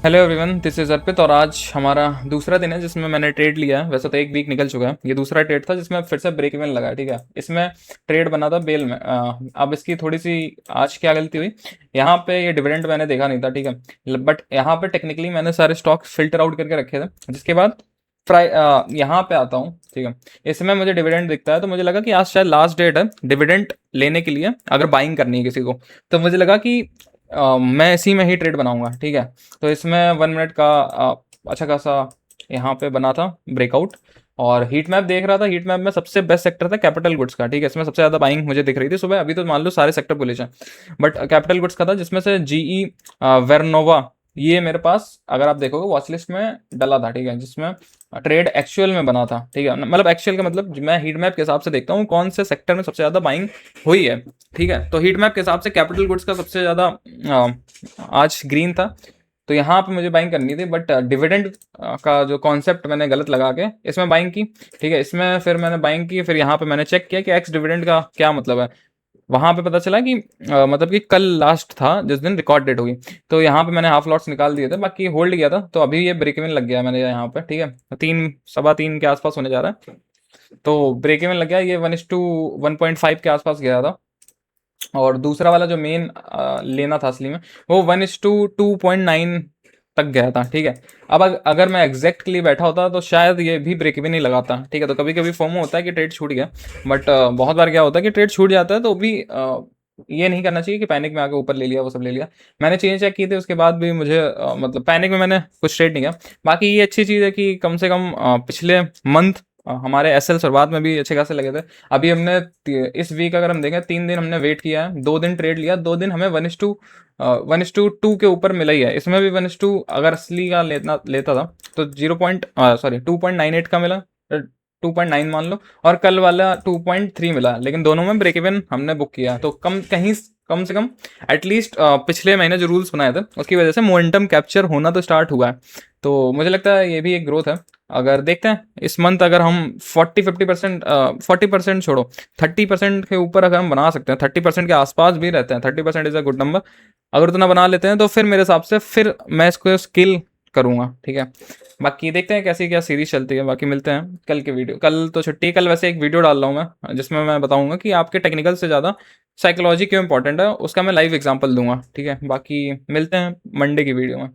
Hello everyone, this is अर्पित और आज हमारा दूसरा दिन है जिसमें मैंने ट्रेड लिया है। वैसे तो एक वीक निकल चुका है, ये दूसरा ट्रेड था जिसमें फिर से ब्रेक इवन लगा। ठीक है, इसमें ट्रेड बना था बेल में। अब इसकी थोड़ी सी आज क्या गलती हुई, यहाँ पे ये डिविडेंड मैंने देखा नहीं था। ठीक है, बट यहाँ पे टेक्निकली मैंने सारे स्टॉक फिल्टर आउट करके रखे थे। जिसके बाद फ्राई यहाँ पे आता हूँ। ठीक है, इसमें मुझे डिविडेंड दिखता है तो मुझे लगा कि आज शायद लास्ट डेट है डिविडेंड लेने के लिए, अगर बाइंग करनी है किसी को। तो मुझे लगा कि मैं इसी में ही ट्रेड बनाऊंगा। ठीक है, तो इसमें 1 मिनट का अच्छा खासा यहाँ पे बना था ब्रेकआउट। और हीट मैप देख रहा था, हीट मैप में सबसे बेस्ट सेक्टर था कैपिटल गुड्स का। ठीक है, इसमें सबसे ज़्यादा बाइंग मुझे दिख रही थी सुबह। अभी तो मान लो सारे सेक्टर बुलिश हैं, बट कैपिटल गुड्स का था जिसमें से जीई वेरनोवा, ये मेरे पास अगर आप देखोगे वॉच लिस्ट में डला था। ठीक है, जिसमें ट्रेड एक्चुअल में बना था। ठीक है, मतलब एक्चुअल का मतलब मैं हीट मैप के हिसाब से देखता हूँ कौन से सेक्टर में सबसे ज़्यादा बाइंग हुई है। ठीक है, तो हीट मैप के हिसाब से कैपिटल गुड्स का सबसे ज़्यादा आज ग्रीन था। तो यहाँ पे मुझे बाइंग करनी थी, बट डिविडेंड का जो कॉन्सेप्ट मैंने गलत लगा के इसमें बाइंग की। ठीक है, इसमें फिर मैंने बाइंग की, फिर यहाँ पे मैंने चेक किया कि एक्स डिविडेंड का क्या मतलब है। वहां पे पता चला कि मतलब कि कल लास्ट था जिस दिन रिकॉर्ड डेट हुई। तो यहाँ पे मैंने हाफ लॉट्स निकाल दिए थे, बाकी होल्ड किया था। तो अभी ये ब्रेक इवन लग गया मैंने यहाँ पे। ठीक है, 3 सवा 3 के आसपास होने जा रहा है। तो ब्रेक इवन लग गया, ये 1:1.5 के आसपास गया था। और दूसरा वाला जो मेन लेना था असली में, वो 1:2.9 तक गया था। ठीक है, अब अगर मैं एग्जैक्ट के लिए बैठा होता तो शायद ये भी ब्रेक इवन नहीं लगाता। ठीक है, तो कभी कभी फोमो होता है कि ट्रेड छूट गया, बट बहुत बार क्या होता है कि ट्रेड छूट जाता है तो भी ये नहीं करना चाहिए कि पैनिक में आके ऊपर ले लिया वो सब ले लिया। मैंने चेंज चेक की थी उसके बाद भी मुझे मतलब पैनिक में मैंने कुछ ट्रेड नहीं किया। बाकी ये अच्छी चीज़ है कि कम से कम पिछले मंथ हमारे एसएल शुरुआत में भी अच्छे खासे लगे थे। अभी हमने इस वीक अगर हम देखें 3 दिन हमने वेट किया है, 2 दिन ट्रेड लिया, 2 दिन हमें 1:2 के ऊपर मिला ही है। इसमें भी 1:2 अगर असली का लेता था तो 2.98 का मिला, 2.9 मान लो, और कल वाला 2.3 मिला। लेकिन दोनों में ब्रेक इवन हमने बुक किया, तो कम से कम एटलीस्ट पिछले महीने जो रूल्स बनाए थे उसकी वजह से मोमेंटम कैप्चर होना तो स्टार्ट हुआ है। तो मुझे लगता है ये भी एक ग्रोथ है। अगर देखते हैं इस मंथ अगर हम 40-50%, 40% छोड़ो, 30% के ऊपर अगर हम बना सकते हैं, 30% के आसपास भी रहते हैं, 30% इज़ अ गुड नंबर। अगर उतना बना लेते हैं तो फिर मेरे हिसाब से फिर मैं इसको स्किल करूँगा। ठीक है, बाकी देखते हैं कैसी क्या सीरीज चलती है। बाकी मिलते हैं कल के वीडियो। कल तो छुट्टी है, कल वैसे एक वीडियो डाल रहा हूँ मैं जिसमें मैं बताऊंगा कि आपके टेक्निकल से ज़्यादा साइकोलॉजी क्यों इंपॉर्टेंट है, उसका मैं लाइव एग्जांपल दूंगा। ठीक है, बाकी मिलते हैं मंडे की वीडियो में।